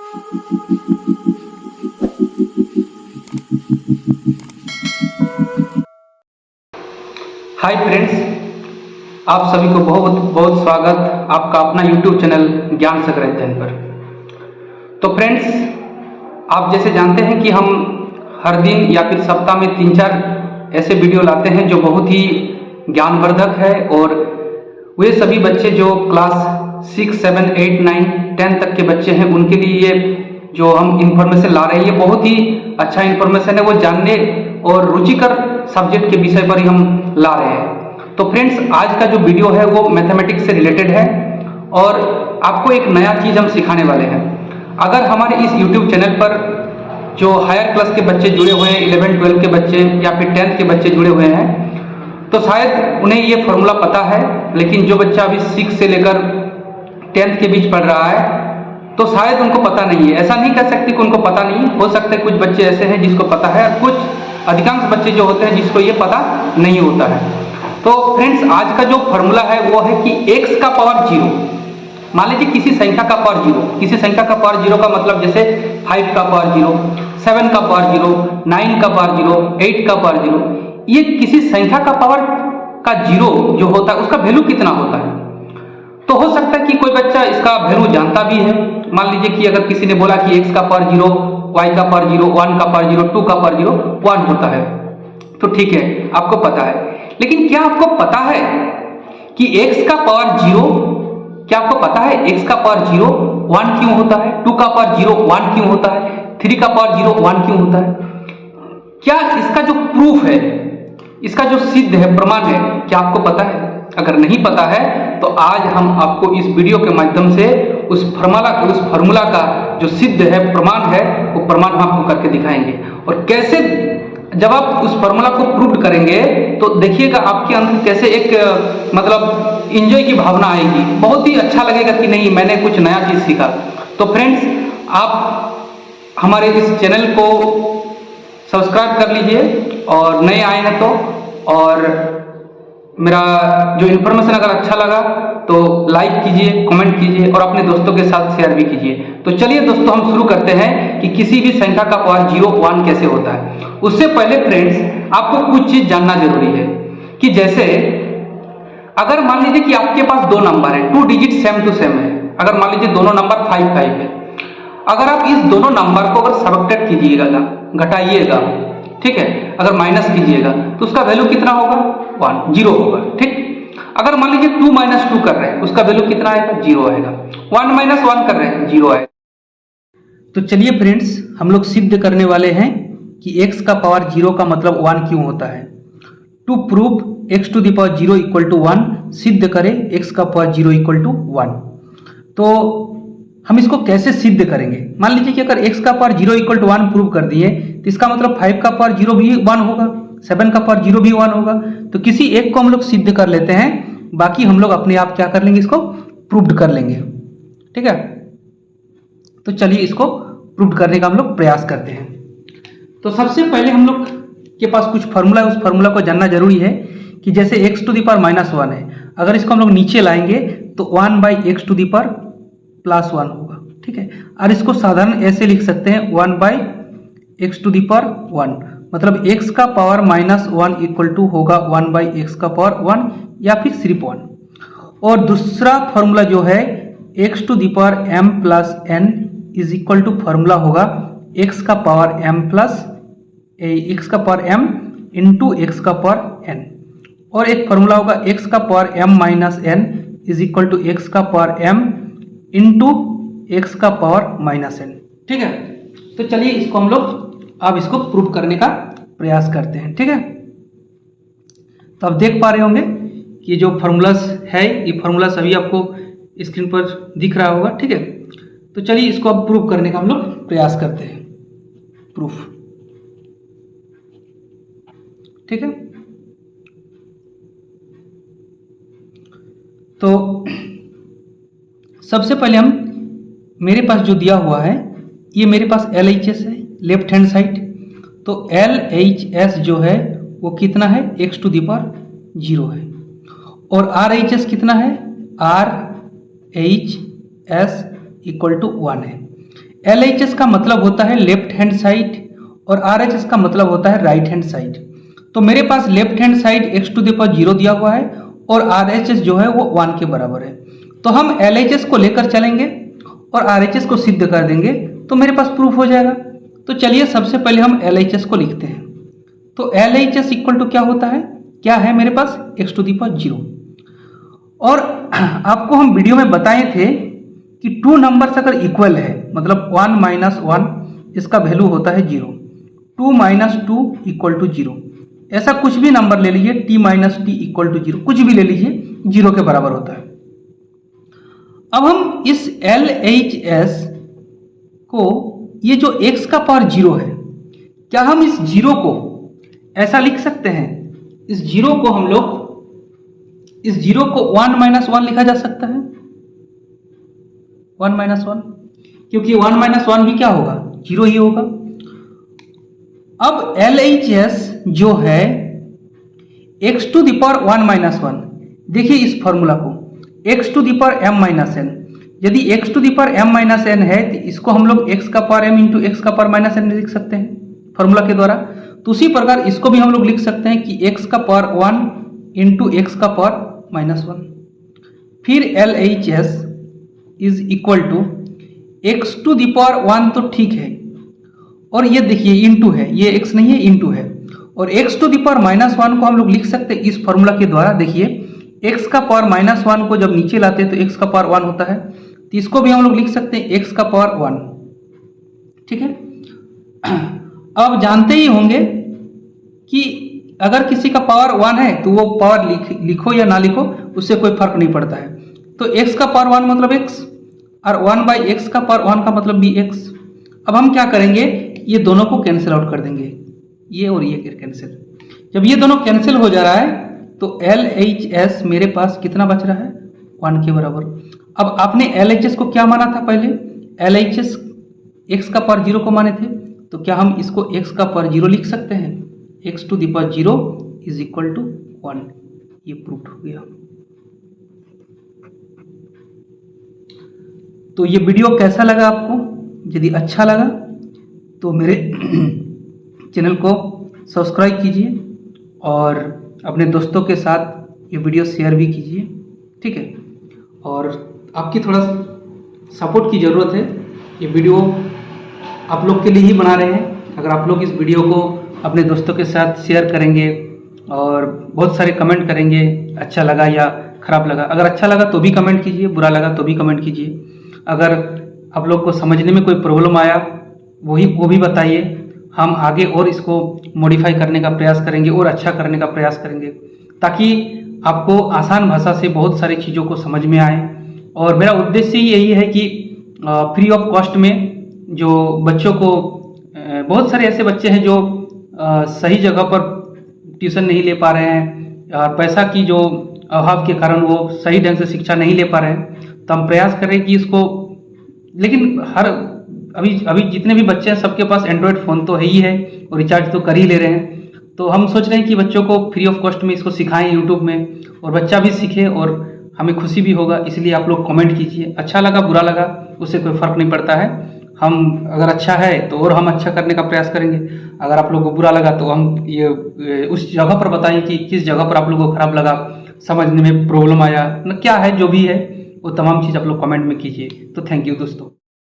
Hi friends, आप सभी को बहुत बहुत स्वागत आपका अपना YouTube चैनल ज्ञान सागर अध्ययन पर। तो फ्रेंड्स, आप जैसे जानते हैं कि हम हर दिन या फिर सप्ताह में 3-4 ऐसे वीडियो लाते हैं जो बहुत ही ज्ञानवर्धक है, और वे सभी बच्चे जो क्लास 6, 7, 8, 9, 10 तक के बच्चे हैं उनके लिए ये जो हम इंफॉर्मेशन ला रहे हैं ये बहुत ही अच्छा इंफॉर्मेशन है। वो जानने और रुचिकर सब्जेक्ट के विषय पर ही हम ला रहे हैं। तो फ्रेंड्स, आज का जो वीडियो है वो मैथमेटिक्स से रिलेटेड है और आपको एक नया चीज हम सिखाने वाले हैं। अगर हमारे इस YouTube चैनल पर जो हायर क्लास के बच्चे जुड़े हुए हैं, 11, 12 के बच्चे या फिर 10th के बच्चे जुड़े हुए हैं, तो शायद उन्हें ये फॉर्मूला पता है, लेकिन जो बच्चा अभी 6 से लेकर 10th के बीच पढ़ रहा है तो शायद उनको पता नहीं है। ऐसा नहीं कह सकते कि उनको पता नहीं हो सकता है, कुछ बच्चे ऐसे हैं जिसको पता है और कुछ अधिकांश बच्चे जो होते हैं जिसको ये पता नहीं होता है। तो फ्रेंड्स, आज का जो फॉर्मूला है वो है कि x का पावर 0। मान लीजिए किसी संख्या का पावर 0, किसी संख्या का पावर 0 का मतलब जैसे 5 का पावर 0, 7 का पावर 0, 9 का पावर 0, 8 का पावर 0। ये किसी संख्या का पावर का 0 जो होता है उसका वैल्यू कितना होता है। तो हो सकता है कि कोई बच्चा इसका वैल्यू जानता भी है। मान लीजिए कि अगर किसी ने बोला कि x का पावर 0, y का पावर 0, 1 का पावर 0, 2 का पावर 0, 1 होता है, तो ठीक है, आपको पता है। लेकिन क्या आपको पता है कि x का पावर 0, क्या आपको पता है x का पावर 0 1 क्यों होता है, 2 का पावर 0 1 क्यों होता है, 3 का पावर 0 1 क्यों होता है? क्या इसका जो प्रूफ है, इसका जो सिद्ध है, प्रमाण है, क्या आपको पता है? अगर नहीं पता है तो आज हम आपको इस वीडियो के माध्यम से उस फॉर्मूला का जो सिद्ध है, प्रमाण है, वो प्रमाण हम आपको करके दिखाएंगे। और कैसे जब आप उस फॉर्मूला को प्रूव करेंगे तो देखिएगा आपके अंदर कैसे एक मतलब एंजॉय की भावना आएगी, बहुत ही अच्छा लगेगा कि नहीं मैंने कुछ नया चीज सीखा। तो फ्रेंड्स, आप हमारे इस चैनल को सब्सक्राइब कर लीजिए और नए आए हैं तो, और मेरा जो इन्फॉर्मेशन अगर अच्छा लगा तो लाइक कीजिए, कमेंट कीजिए और अपने दोस्तों के साथ शेयर भी कीजिए। तो चलिए दोस्तों, हम शुरू करते हैं कि किसी भी संख्या का पावर 0, 1 कैसे होता है। उससे पहले फ्रेंड्स, आपको कुछ चीज जानना जरूरी है कि जैसे अगर मान लीजिए कि आपके पास दो नंबर है, 2 डिजिट सेम टू सेम है। अगर मान लीजिए दोनों नंबर 5, 5 है, अगर आप इस दोनों नंबर को अगर सब्ट्रैक्ट कीजिएगा, घटाइएगा, ठीक है, अगर माइनस कीजिएगा तो उसका वैल्यू कितना होगा? 1, 0 होगा। ठीक, अगर मान लीजिए 2 - 2 कर रहे हैं, उसका वैल्यू कितना आएगा? 0 आएगा। 1 - 1 कर रहे हैं, 0 आएगा। तो चलिए फ्रेंड्स, हम लोग सिद्ध करने वाले हैं कि x का पावर 0 का मतलब 1 क्यों होता है। To prove x to the power 0 equal to 1, सिद्ध करें x का पावर 0 इक्वल टू 1। तो हम इसको कैसे सिद्ध करेंगे? मान लीजिए कि अगर x का पावर 0 इक्वल टू 1 प्रूव कर दिए तो इसका मतलब 5 का पावर 0 भी 1 होगा, 7 का पावर 0 भी 1 होगा। तो किसी एक को हम लोग सिद्ध कर लेते हैं, बाकी हम लोग अपने आप क्या कर लेंगे, इसको प्रूव कर लेंगे। ठीक है, तो चलिए इसको प्रूव करने का हम लोग प्रयास करते हैं। तो सबसे पहले हम लोग के पास कुछ फॉर्मूला है, उस फॉर्मूला को जानना जरूरी है कि जैसे x टू द पावर -1 है, अगर इसको हम लोग नीचे लाएंगे तो 1/x टू द पावर +1 होगा। ठीक है, और इसको साधारण ऐसे लिख सकते हैं 1/x टू द पावर 1, मतलब x का पावर -1 इक्वल टू होगा 1/x का पावर 1 या फिर सिर्फ 1। और दूसरा फॉर्मूला जो है x to the power m plus n is equal to formula होगा x का पावर m इंटू x का पावर n। और एक फॉर्मूला होगा x का power m minus n is equal to x का पावर m इंटू x का power -n। ठीक है, तो चलिए इसको हम लोग अब इसको प्रूव करने का प्रयास करते हैं। ठीक है, तो आप देख पा रहे होंगे कि जो फॉर्मूलास है, ये फॉर्मूला सभी आपको स्क्रीन पर दिख रहा होगा। ठीक है, तो चलिए इसको अब प्रूव करने का हम लोग प्रयास करते हैं। प्रूफ, ठीक है, तो सबसे पहले हम, मेरे पास जो दिया हुआ है ये मेरे पास LHS है, लेफ्ट हैंड साइड। तो LHS जो है वो कितना है? x टू द पावर 0 है। और RHS कितना है? RHS इक्वल टू 1 है। LHS का मतलब होता है लेफ्ट हैंड साइड और RHS का मतलब होता है राइट हैंड साइड। तो मेरे पास left hand side x to the power 0 दिया हुआ है और RHS जो है वो 1 के बराबर है। तो हम LHS को लेकर चलेंगे और RHS को सिद्ध कर देंगे तो मेरे पास प्रूफ हो जाएगा। तो चलिए सबसे पहले हम LHS को लिखते हैं। तो LHS इक्वल टू क्या होता है, क्या है मेरे पास x टू द पावर 0। और आपको हम वीडियो में बताए थे कि 2 नंबर्स अगर इक्वल है मतलब 1 माइनस 1 इसका वैल्यू होता है 0, 2 माइनस 2 इक्वल टू 0। ऐसा कुछ भी नंबर ले लीजिए t minus t equal to 0, कुछ भी ले लीजिए 0 के बराबर होता है। अब हम इस LHS को, ये जो x का पावर 0 है, क्या हम इस 0 को ऐसा लिख सकते हैं, इस 0 को हम लोग, इस 0 को 1 माइनस 1 लिखा जा सकता है, 1 माइनस 1, क्योंकि 1 माइनस 1 भी क्या होगा, 0 ही होगा। अब LHS जो है x to the power 1 minus 1, देखिए इस फॉर्मूला को, x to the power m minus n, यदि x to the power m minus n है तो इसको हम लोग x का पावर m इंटू x का पावर माइनस n लिख सकते हैं फॉर्मूला के द्वारा। तो उसी प्रकार इसको भी हम लोग लिख सकते हैं कि x का पावर 1 इंटू x का पावर माइनस 1। फिर LHS is equal to x to the power 1, तो ठीक है, और ये देखिए इंटू है, ये x नहीं है इंटू है, और x to the power minus 1 को हम लोग लिख सकते हैं इस फॉर्मूला के द्वारा। देखिए x का पावर माइनस 1 को जब नीचे लाते हैं तो x का पावर 1 होता है, तो इसको भी हम लोग लिख सकते हैं x का पावर 1, ठीक है। अब जानते ही होंगे कि अगर किसी का पावर 1 है तो वो पावर लिखो या ना लिखो उससे कोई फर्क नहीं पड़ता है। तो x का पावर 1 मतलब x और 1 बाई एक्स का पावर 1 का मतलब भी x। अब हम क्या करेंगे, ये दोनों को कैंसिल आउट कर देंगे, ये और ये कैंसिल। जब ये दोनों कैंसिल हो जा रहा है तो LHS मेरे पास कितना बच रहा है, 1 के बराबर। अब आपने LHS को क्या माना था पहले, LHS x का पावर 0 को माने थे, तो क्या हम इसको x का पावर 0 लिख सकते हैं, x to the power 0 is equal to 1। ये प्रूफ हो गया। तो ये वीडियो कैसा लगा आपको, यदि अच्छा लगा तो मेरे चैनल को सब्सक्राइब कीजिए और अपने दोस्तों के साथ ये वीडियो शेयर भी कीजिए, ठीक है। और आपकी थोड़ा सपोर्ट की ज़रूरत है, ये वीडियो आप लोग के लिए ही बना रहे हैं। अगर आप लोग इस वीडियो को अपने दोस्तों के साथ शेयर करेंगे और बहुत सारे कमेंट करेंगे, अच्छा लगा या खराब लगा, अगर अच्छा लगा तो भी कमेंट कीजिए, बुरा लगा तो भी कमेंट कीजिए। अगर आप लोग को समझने में कोई प्रॉब्लम आया वो भी बताइए, हम आगे और इसको मॉडिफाई करने का प्रयास करेंगे और अच्छा करने का प्रयास करेंगे, ताकि आपको आसान भाषा से बहुत सारी चीज़ों को समझ में आए। और मेरा उद्देश्य यही है कि फ्री ऑफ कॉस्ट में जो बच्चों को, बहुत सारे ऐसे बच्चे हैं जो सही जगह पर ट्यूशन नहीं ले पा रहे हैं और पैसा की जो अभाव के कारण वो सही ढंग से शिक्षा नहीं ले पा रहे हैं, तो हम प्रयास करें कि इसको, लेकिन अभी जितने भी बच्चे हैं सबके पास एंड्रॉयड फ़ोन तो है ही है और रिचार्ज तो कर ही ले रहे हैं। तो हम सोच रहे हैं कि बच्चों को फ्री ऑफ कॉस्ट में इसको सिखाएं यूट्यूब में, और बच्चा भी सीखे और हमें खुशी भी होगा। इसलिए आप लोग कमेंट कीजिए, अच्छा लगा बुरा लगा उससे कोई फ़र्क नहीं पड़ता है। हम अगर अच्छा है तो और हम अच्छा करने का प्रयास करेंगे, अगर आप लोगों को बुरा लगा तो हम ये उस जगह पर बताएं कि किस जगह पर आप लोगों को खराब लगा, समझने में प्रॉब्लम आया न क्या है, जो भी है वो तमाम चीज़ आप लोग कमेंट में कीजिए। तो थैंक यू दोस्तों।